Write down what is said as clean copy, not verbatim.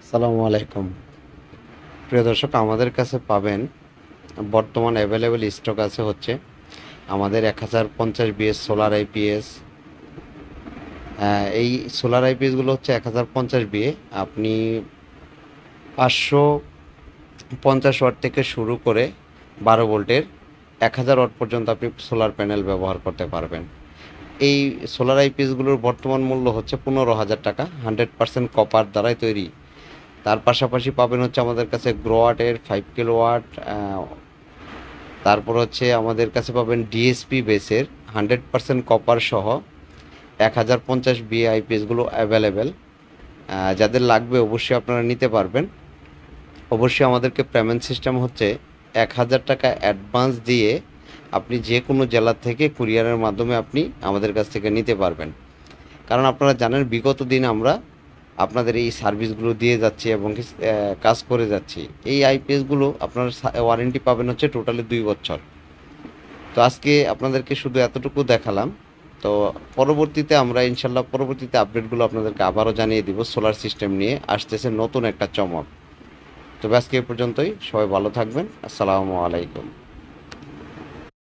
আসসালামু আলাইকুম। প্রিয় দর্শক, আমাদের কাছে পাবেন বর্তমান অ্যাভেলেবেল স্টক আছে হচ্ছে আমাদের 1050 বিএস সোলার আইপিএস। এই সোলার আইপিএসগুলো হচ্ছে 1050 বিএ। আপনি 550 ওয়াট থেকে শুরু করে 12 ভোল্টের 1000 ওয়াট পর্যন্ত আপনি সোলার প্যানেল ব্যবহার করতে পারবেন। এই সোলার আইপিএসগুলোর বর্তমান মূল্য হচ্ছে 15,000 টাকা, 100% কপার দ্বারাই তৈরি। তার পাশাপাশি পাবেন হচ্ছে আমাদের কাছে গ্রোয়াটের 5 কিলোওয়াট, তারপর হচ্ছে আমাদের কাছে পাবেন ডিএসপি বেসের 100% কপার সহ 1050 বি আইপিএসগুলো অ্যাভেলেবেল। যাদের লাগবে অবশ্যই আপনারা নিতে পারবেন। অবশ্যই আমাদেরকে পেমেন্ট সিস্টেম হচ্ছে 1000 টাকা অ্যাডভান্স দিয়ে আপনি যে কোনো জেলা থেকে কুরিয়ারের মাধ্যমে আপনি আমাদের কাছ থেকে নিতে পারবেন। কারণ আপনারা জানেন বিগত দিন আমরা আপনাদের এই সার্ভিসগুলো দিয়ে যাচ্ছি এবং কাজ করে যাচ্ছি। এই আইপিএসগুলো আপনার ওয়ারেন্টি পাবেন হচ্ছে টোটালি 2 বছর। তো আজকে আপনাদেরকে শুধু এতটুকু দেখালাম। তো পরবর্তীতে আমরা ইনশাল্লাহ পরবর্তীতে আপডেটগুলো আপনাদেরকে আবারও জানিয়ে দিব। সোলার সিস্টেম নিয়ে আসতেছে নতুন একটা চমক। তবে আজকে এ পর্যন্তই। সবাই ভালো থাকবেন। আসসালামু আলাইকুম।